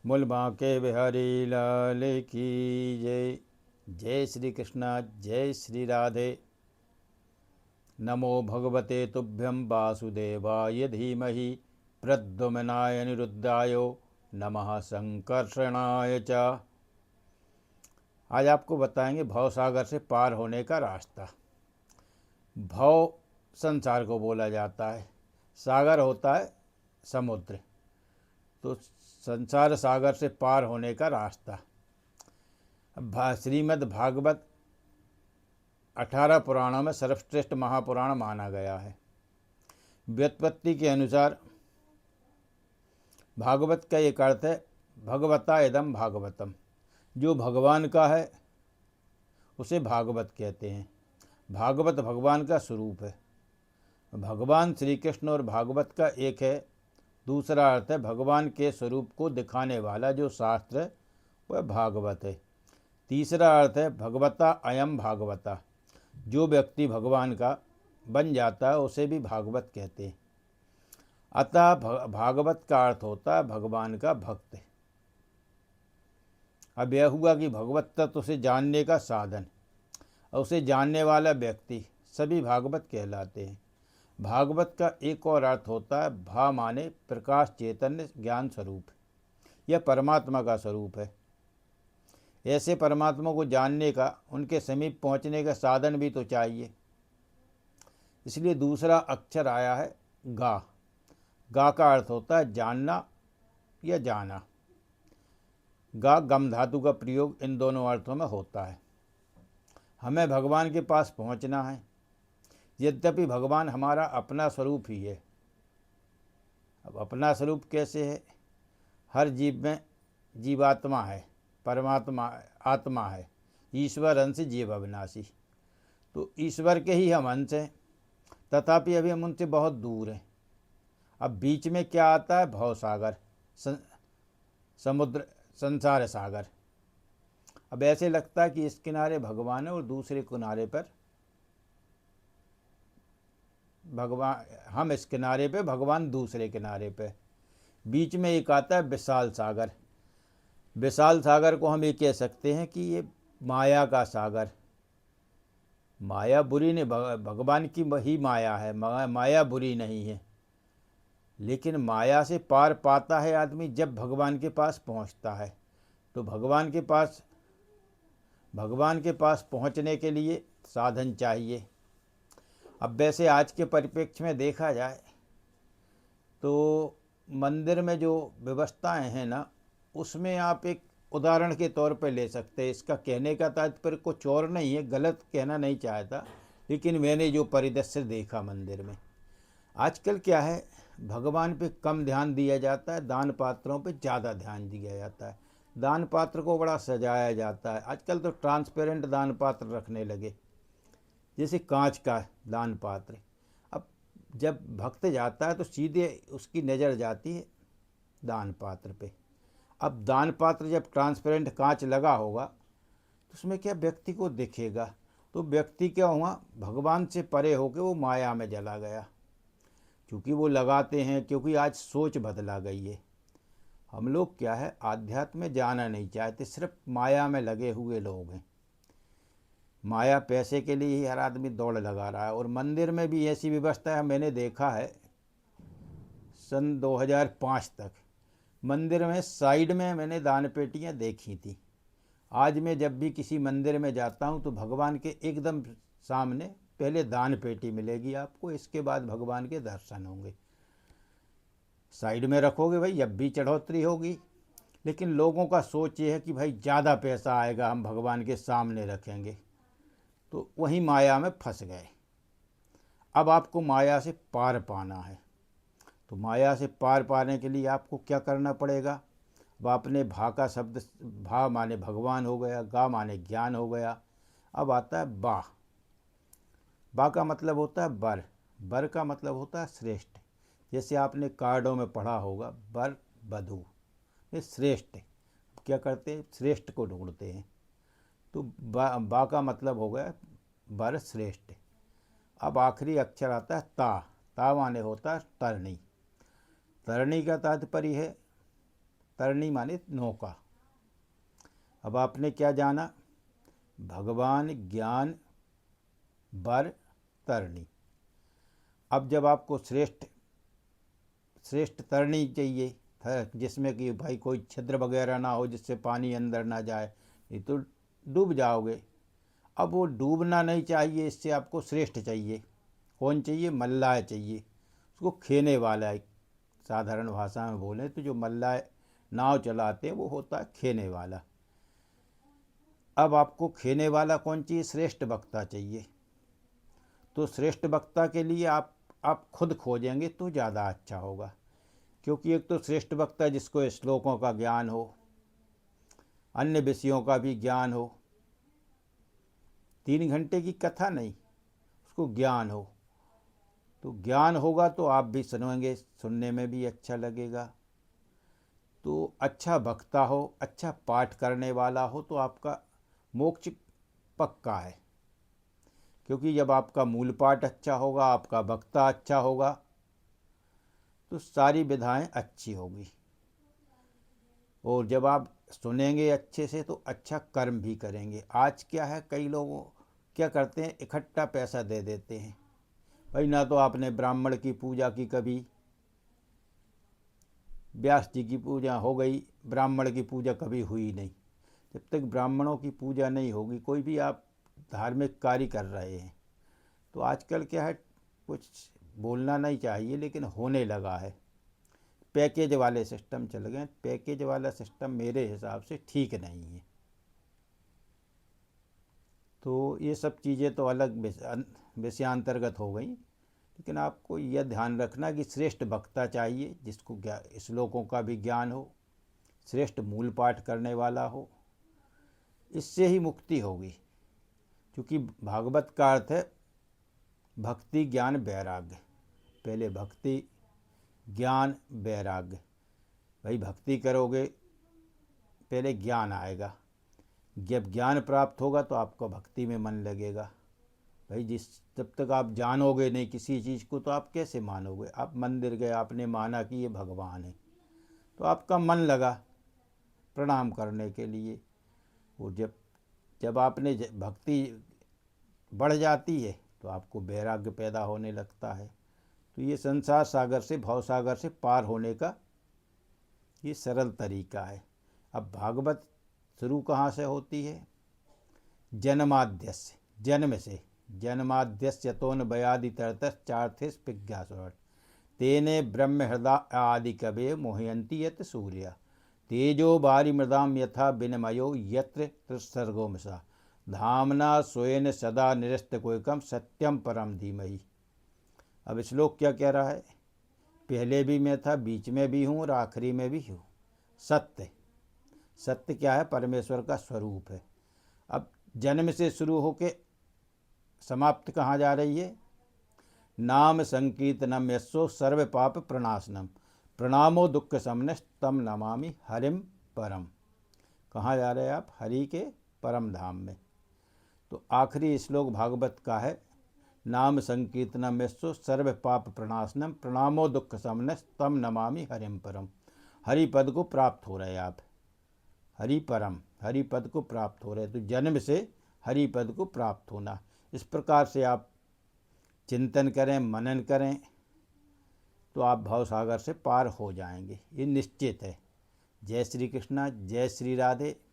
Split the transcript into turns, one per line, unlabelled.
मूल बांके बिहारी लाल की जय। जय श्री कृष्णा, जय श्री राधे। नमो भगवते तुभ्यं वासुदेवाय धीमहि प्रद्युम्नाय अनिरुद्धाय नमः संकर्षणाय च। आज आपको बताएंगे भव सागर से पार होने का रास्ता। भव संसार को बोला जाता है, सागर होता है समुद्र। तो संसार सागर से पार होने का रास्ता श्रीमद् भागवत 18 पुराणों में सर्वश्रेष्ठ महापुराण माना गया है। व्युत्पत्ति के अनुसार भागवत का एक अर्थ है भगवता इदम भागवतम, जो भगवान का है उसे भागवत कहते हैं। भागवत भगवान का स्वरूप है। भगवान श्री कृष्ण और भागवत का एक है। दूसरा अर्थ है भगवान के स्वरूप को दिखाने वाला जो शास्त्र है वह भागवत है। तीसरा अर्थ है भगवता अयम भागवता, जो व्यक्ति भगवान का बन जाता है उसे भी भागवत कहते हैं। अतः भागवत का अर्थ होता है भगवान का भक्त। अब यह हुआ कि भगवत तत्व उसे जानने का साधन और उसे जानने वाला व्यक्ति सभी भागवत कहलाते हैं। भागवत का एक और अर्थ होता है भा माने प्रकाश, चैतन्य, ज्ञान स्वरूप। यह परमात्मा का स्वरूप है। ऐसे परमात्मा को जानने का, उनके समीप पहुंचने का साधन भी तो चाहिए। इसलिए दूसरा अक्षर आया है गा। गा का अर्थ होता है जानना या जाना। गा गम धातु का प्रयोग इन दोनों अर्थों में होता है। हमें भगवान के पास पहुंचना है। यद्यपि भगवान हमारा अपना स्वरूप ही है। अब अपना स्वरूप कैसे है? हर जीव में जीवात्मा है, परमात्मा आत्मा है, ईश्वर अंश जीव अविनाशी। तो ईश्वर के ही हम अंश हैं, तथापि अभी हम उनसे बहुत दूर हैं। अब बीच में क्या आता है? भव सागर, समुद्र, संसार सागर। अब ऐसे लगता है कि इस किनारे भगवान है और दूसरे किनारे पर भगवान, हम इस किनारे पे, भगवान दूसरे किनारे पे। बीच में एक आता है विशाल सागर। विशाल सागर को हम ये कह सकते हैं कि ये माया का सागर। माया बुरी नहीं, भगवान की ही माया है, माया बुरी नहीं है। लेकिन माया से पार पाता है आदमी जब भगवान के पास पहुंचता है। तो भगवान के पास पहुंचने के लिए साधन चाहिए। अब वैसे आज के परिप्रेक्ष्य में देखा जाए तो मंदिर में जो व्यवस्थाएं हैं ना, उसमें आप एक उदाहरण के तौर पर ले सकते हैं। इसका कहने का तात्पर्य कुछ और नहीं है, गलत कहना नहीं चाहता, लेकिन मैंने जो परिदृश्य देखा मंदिर में, आजकल क्या है, भगवान पे कम ध्यान दिया जाता है, दान पात्रों पे ज़्यादा ध्यान दिया जाता है। दान पात्र को बड़ा सजाया जाता है। आजकल तो ट्रांसपेरेंट दान पात्र रखने लगे, जैसे कांच का दान पात्र। अब जब भक्त जाता है तो सीधे उसकी नज़र जाती है दान पात्र पे। अब दान पात्र जब ट्रांसपेरेंट कांच लगा होगा तो उसमें क्या व्यक्ति को दिखेगा? तो व्यक्ति क्या हुआ, भगवान से परे होकर वो माया में चला गया। क्योंकि वो लगाते हैं, क्योंकि आज सोच बदला गई है। हम लोग क्या है, आध्यात्म में जाना नहीं चाहते, सिर्फ माया में लगे हुए लोग हैं। माया पैसे के लिए ही हर आदमी दौड़ लगा रहा है। और मंदिर में भी ऐसी व्यवस्था है, मैंने देखा है सन 2005 तक मंदिर में साइड में मैंने दान पेटियाँ देखी थी। आज मैं जब भी किसी मंदिर में जाता हूँ तो भगवान के एकदम सामने पहले दान पेटी मिलेगी आपको, इसके बाद भगवान के दर्शन होंगे। साइड में रखोगे भाई, जब भी चढ़ोतरी होगी। लेकिन लोगों का सोच ये है कि भाई ज़्यादा पैसा आएगा, हम भगवान के सामने रखेंगे। तो वहीं माया में फंस गए। अब आपको माया से पार पाना है। तो माया से पार पाने के लिए आपको क्या करना पड़ेगा? अब आपने भा का शब्द, भा माने भगवान हो गया, गा माने ज्ञान हो गया। अब आता है बा। बा का मतलब होता है बर। बर का मतलब होता है श्रेष्ठ। जैसे आपने कार्डों में पढ़ा होगा, बर बधू, ये श्रेष्ठ। क्या करते हैं? श्रेष्ठ को ढूंढते हैं। तो बा का मतलब हो गया बर श्रेष्ठ। अब आखिरी अक्षर आता है ता। ता माने होता है तरणी। तरणी का तात्पर्य है तरणी माने नौका। अब आपने क्या जाना? भगवान, ज्ञान, वर, तरणी। अब जब आपको श्रेष्ठ तरणी चाहिए, जिसमें कि भाई कोई छिद्र वगैरह ना हो, जिससे पानी अंदर ना जाए, नहीं तो डूब जाओगे। अब वो डूबना नहीं चाहिए, इससे आपको श्रेष्ठ चाहिए। कौन चाहिए? मल्लाह चाहिए। उसको खेने वाला है। साधारण भाषा में बोलें तो जो मल्लाह नाव चलाते हैं वो होता है खेने वाला। अब आपको खेने वाला कौन चाहिए? श्रेष्ठ वक्ता चाहिए। तो श्रेष्ठ वक्ता के लिए आप खुद खोजेंगे तो ज़्यादा अच्छा होगा, क्योंकि एक तो श्रेष्ठ वक्ता जिसको श्लोकों का ज्ञान हो, अन्य विषयों का भी ज्ञान हो, 3 घंटे की कथा नहीं, उसको ज्ञान हो। तो ज्ञान होगा तो आप भी सुनेंगे, सुनने में भी अच्छा लगेगा। तो अच्छा वक्ता हो, अच्छा पाठ करने वाला हो तो आपका मोक्ष पक्का है, क्योंकि जब आपका मूल पाठ अच्छा होगा, आपका वक्ता अच्छा होगा, तो सारी विधाएं अच्छी होगी। और जब आप सुनेंगे अच्छे से तो अच्छा कर्म भी करेंगे। आज क्या है, कई लोग क्या करते हैं, इकट्ठा पैसा दे देते हैं। भाई ना तो आपने ब्राह्मण की पूजा की कभी, व्यास जी की पूजा हो गई, ब्राह्मण की पूजा कभी हुई नहीं। जब तक ब्राह्मणों की पूजा नहीं होगी, कोई भी आप धार्मिक कार्य कर रहे हैं, तो आजकल क्या है, कुछ बोलना नहीं चाहिए लेकिन होने लगा है, पैकेज वाले सिस्टम चल गए। पैकेज वाला सिस्टम मेरे हिसाब से ठीक नहीं है। तो ये सब चीज़ें तो अलग विषयांतर्गत हो गई, लेकिन आपको यह ध्यान रखना कि श्रेष्ठ वक्ता चाहिए, जिसको श्लोकों का भी ज्ञान हो, श्रेष्ठ मूल पाठ करने वाला हो। इससे ही मुक्ति होगी, क्योंकि भागवत का अर्थ है भक्ति, ज्ञान, वैराग्य। पहले भक्ति, ज्ञान, वैराग्य। भाई भक्ति करोगे, पहले ज्ञान आएगा। जब ज्ञान प्राप्त होगा तो आपका भक्ति में मन लगेगा। भाई जब तक आप जानोगे नहीं किसी चीज़ को तो आप कैसे मानोगे? आप मंदिर गए, आपने माना कि ये भगवान है, तो आपका मन लगा प्रणाम करने के लिए। और जब आपने भक्ति बढ़ जाती है तो आपको वैराग्य पैदा होने लगता है। तो ये संसार सागर से, भव सागर से पार होने का ये सरल तरीका है। अब भागवत शुरू कहाँ से होती है? जन्माद्यस्य, जन्म से। जन्माद्यस्य तोन बयादि तरतश्चार्थिस पिज्ञासुर तेने ब्रह्म हृदय आदि कवे मोहयंती यत सूर्य तेजो बारी मृदाम यथा विनिमयो यत्र त्रिसर्गो मिषा धामना स्वयं सदा निरस्त कोयकम सत्यम परम धीमहि। अब श्लोक क्या कह रहा है? पहले भी मैं था, बीच में भी हूँ और आखिरी में भी हूँ। सत्य, सत्य क्या है? परमेश्वर का स्वरूप है। अब जन्म से शुरू होके समाप्त कहाँ जा रही है? नाम संकीर्तनम यस्सो सर्व पाप प्रणाशनम प्रणामो दुख समन तम नमामि हरिम परम। कहाँ जा रहे हैं आप? हरि के परम धाम में। तो आखिरी श्लोक भागवत का है, नाम संकीर्तनम यस्सो सर्व पाप प्रणाशनम प्रणामो दुख समन तम नमामि हरिम परम। हरि पद को प्राप्त हो रहे आप, हरि परम, हरि पद को प्राप्त हो रहे। तो जन्म से हरि पद को प्राप्त होना, इस प्रकार से आप चिंतन करें, मनन करें तो आप भवसागर से पार हो जाएंगे, ये निश्चित है। जय श्री कृष्णा, जय श्री राधे।